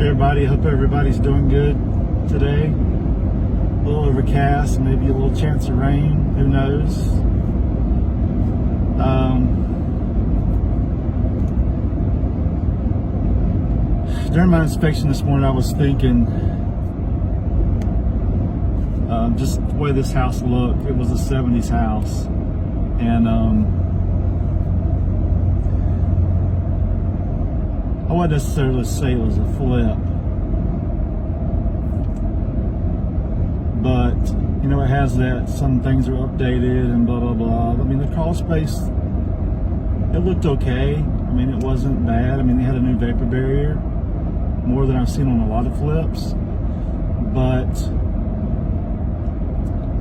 Everybody, hope everybody's doing good today. A little overcast, maybe a little chance of rain, who knows. During my inspection this morning, I was thinking, just the way this house looked. It was a 70s house, and I wouldn't necessarily say it was a flip, but you know, it has that some things are updated and blah blah blah. I mean, the crawl space, it looked okay. I mean, it wasn't bad. I mean, they had a new vapor barrier, more than I've seen on a lot of flips. But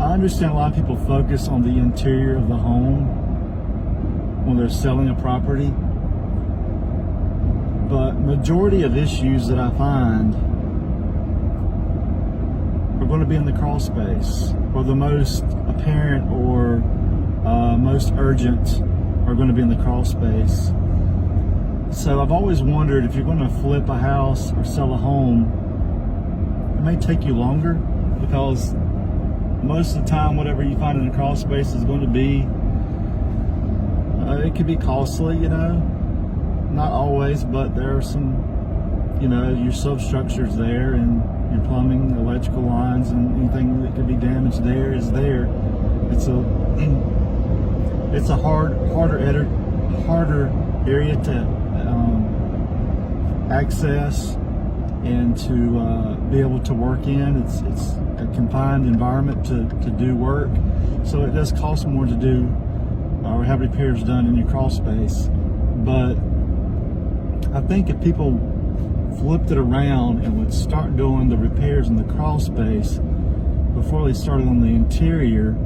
I understand a lot of people focus on the interior of the home when they're selling a property. But majority of issues that I find are going to be in the crawl space, or the most apparent or most urgent are going to be in the crawl space. So I've always wondered, if you're going to flip a house or sell a home, it may take you longer, because most of the time whatever you find in the crawl space is going to be, it could be costly, you know. Not always, but there are some, you know, your substructures there, and your plumbing, electrical lines, and anything that could be damaged there is there. It's a harder area to access and to be able to work in. It's a confined environment to do work, so it does cost more to do or have repairs done in your crawl space. But I think if people flipped it around and would start doing the repairs in the crawl space before they started on the interior,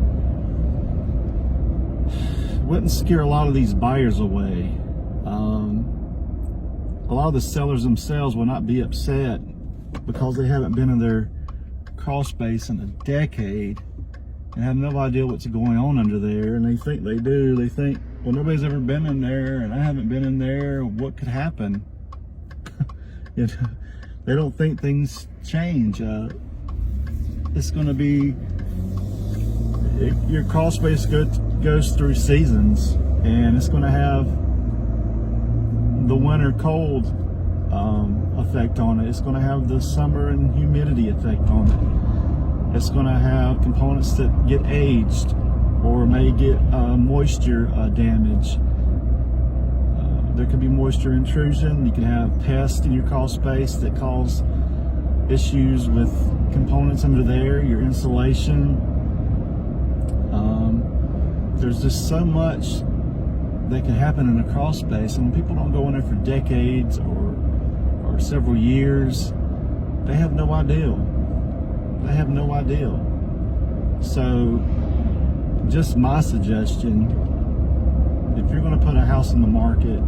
it wouldn't scare a lot of these buyers away. A lot of the sellers themselves will not be upset because they haven't been in their crawl space in a decade and have no idea what's going on under there, and they think they do. They think, well, nobody's ever been in there and I haven't been in there, what could happen? You know, they don't think things change. It's going to be, your crawl space goes through seasons, and it's going to have the winter cold effect on it. It's going to have the summer and humidity effect on it. It's going to have components that get aged or may get moisture damage. There could be moisture intrusion. You can have pests in your crawl space that cause issues with components under there, your insulation. There's just so much that can happen in a crawl space, and when people don't go in there for decades or several years, they have no idea. They have no idea. So just my suggestion, if you're going to put a house in the market,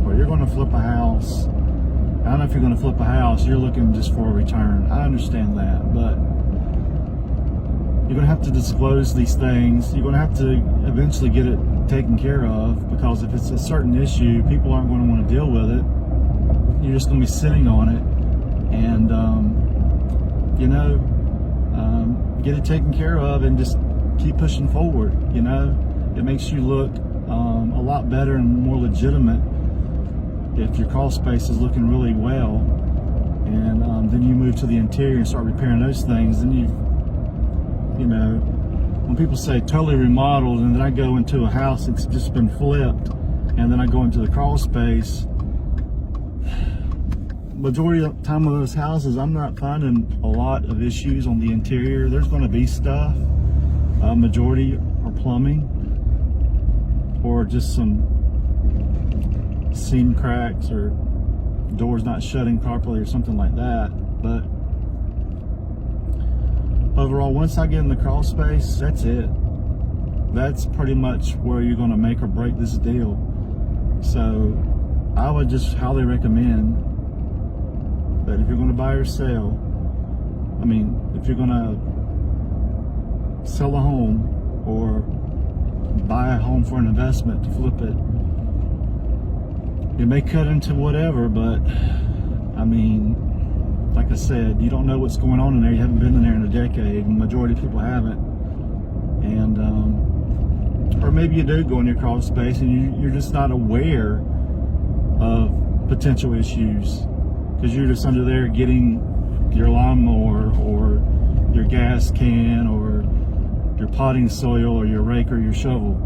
or you're going to flip a house, I don't know if you're going to flip a house, you're looking just for a return. I understand that, but you're going to have to disclose these things. You're going to have to eventually get it taken care of, because if it's a certain issue, people aren't going to want to deal with it. You're just going to be sitting on it, and you know, get it taken care of and just keep pushing forward. You know, it makes you look a lot better and more legitimate if your crawl space is looking really well, and then you move to the interior and start repairing those things. Then you know, when people say totally remodeled, and then I go into a house that's just been flipped, and then I go into the crawl space, majority of the time of those houses, I'm not finding a lot of issues on the interior. There's going to be stuff. Majority are plumbing, or just some seam cracks, or doors not shutting properly, or something like that. But overall, once I get in the crawl space, that's it. That's pretty much where you're going to make or break this deal. So I would just highly recommend that if you're going to buy or sell, if you're going to sell a home or buy a home for an investment to flip it, it may cut into whatever, but like I said, you don't know what's going on in there. You haven't been in there in a decade. The majority of people haven't. And, or maybe you do go in your crawl space and you're just not aware of potential issues because you're just under there getting your lawnmower or your gas can or your potting soil or your rake or your shovel.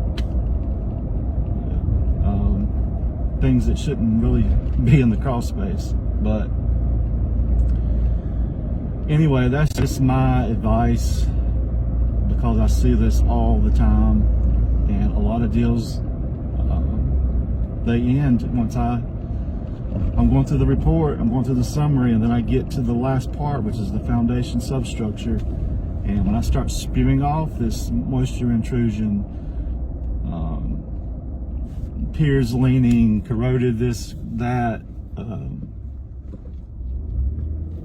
Things that shouldn't really be in the crawl space. But anyway, that's just my advice because I see this all the time, and a lot of deals they end once I'm going through the report, I'm going through the summary, and then I get to the last part, which is the foundation substructure. And when I start spewing off this moisture intrusion, piers leaning, corroded this, that,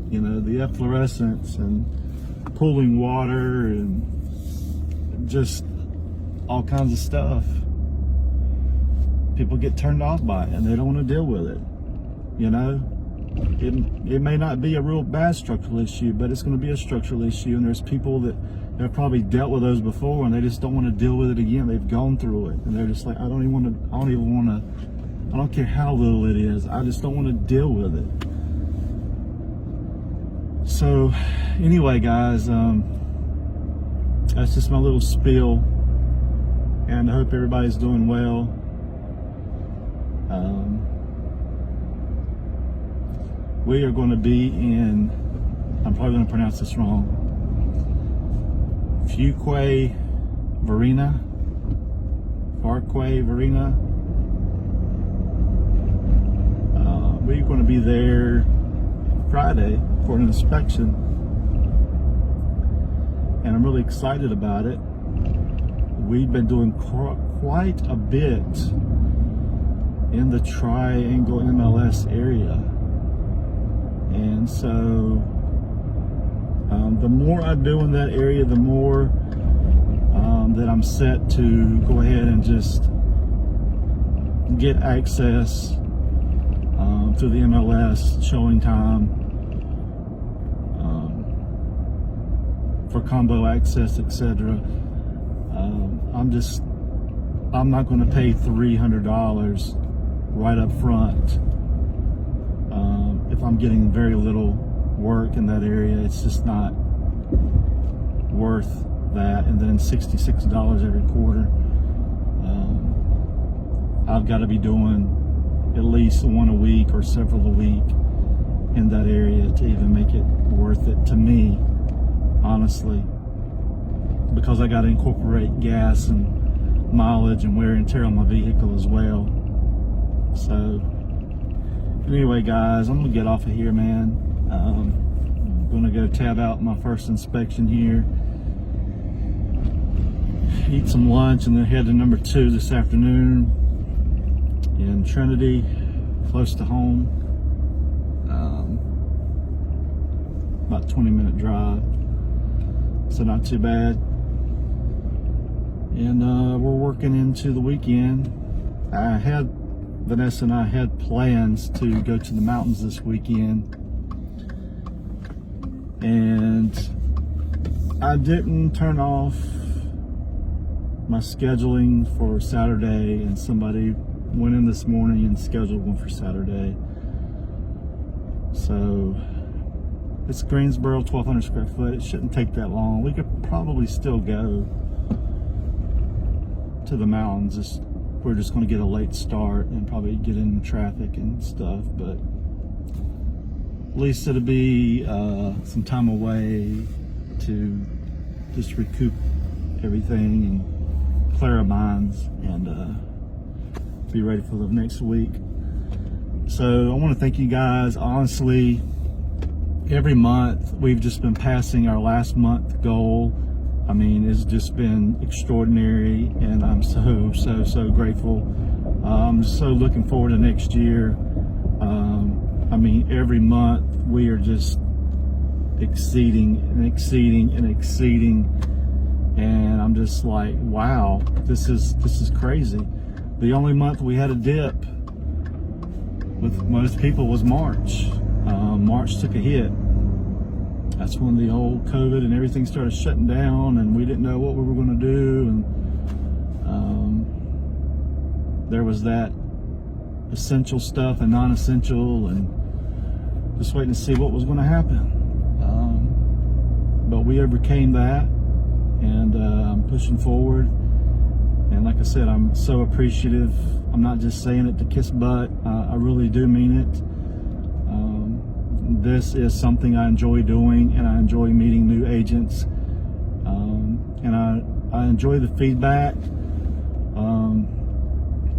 you know, the efflorescence and pooling water and just all kinds of stuff, people get turned off by it and they don't want to deal with it. You know, it may not be a real bad structural issue, but it's going to be a structural issue, and there's people that have probably dealt with those before and they just don't want to deal with it again. They've gone through it and they're just like, I don't care how little it is, I just don't want to deal with it. So anyway, guys, that's just my little spiel, and I hope everybody's doing well. We are going to be in, I'm probably going to pronounce this wrong, Parque Varina. We're going to be there Friday for an inspection, and I'm really excited about it. We've been doing quite a bit in the Triangle MLS area, and so the more I do in that area, the more that I'm set to go ahead and just get access to the MLS showing time for combo access, etc. I'm not going to pay $300 right up front if I'm getting very little work in that area. It's just not worth that. And then $66 every quarter. I've got to be doing at least one a week or several a week in that area to even make it worth it to me, honestly, because I got to incorporate gas and mileage and wear and tear on my vehicle as well. So anyway, guys, I'm gonna get off of here, man. I'm gonna go tab out my first inspection here, eat some lunch, and then head to number 2 this afternoon in Trinity, close to home. About 20-minute drive, so not too bad. And we're working into the weekend. Vanessa and I had plans to go to the mountains this weekend, and I didn't turn off my scheduling for Saturday, and somebody went in this morning and scheduled one for Saturday. So it's Greensboro, 1,200 square foot. It shouldn't take that long. We could probably still go to the mountains. We're just going to get a late start and probably get in traffic and stuff, but at least it'll be some time away to just recoup everything and clear our minds and be ready for the next week. So I want to thank you guys. Honestly, every month we've just been passing our last month goal. I mean, it's just been extraordinary, and I'm so grateful. I'm so looking forward to next year. I mean, every month we are just exceeding, and I'm just like, wow, this is crazy. The only month we had a dip with most people was March. March took a hit, That's when the whole COVID and everything started shutting down, and we didn't know what we were going to do. And there was that essential stuff and non-essential, and just waiting to see what was going to happen. But we overcame that, and I'm pushing forward. And like I said, I'm so appreciative. I'm not just saying it to kiss butt. I really do mean it. This is something I enjoy doing, and I enjoy meeting new agents. And I enjoy the feedback.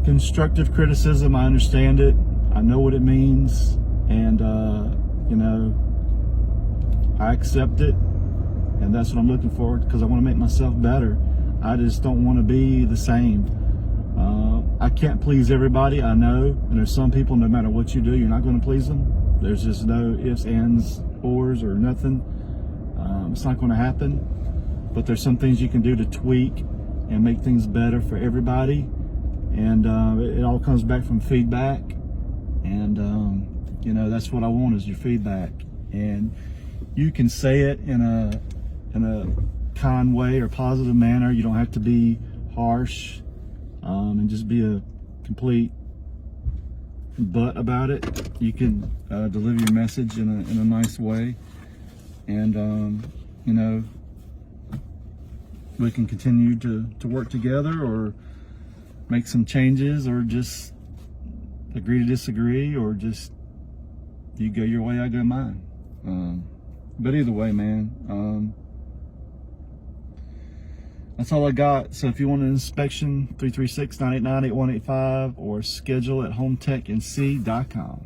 Constructive criticism, I understand it. I know what it means. And, I accept it. And that's what I'm looking for, because I want to make myself better. I just don't want to be the same. I can't please everybody, I know. And there's some people, no matter what you do, you're not going to please them. There's just no ifs, ands, ors, or nothing. It's not going to happen. But there's some things you can do to tweak and make things better for everybody. And it all comes back from feedback. And, that's what I want, is your feedback. And you can say it in a kind way or positive manner. You don't have to be harsh and just be a complete butt about it. You can deliver your message in a nice way, and we can continue to work together, or make some changes, or just agree to disagree, or just you go your way, I go mine. But either way, man, that's all I got. So if you want an inspection, 336-989-8185, or schedule at hometechnc.com.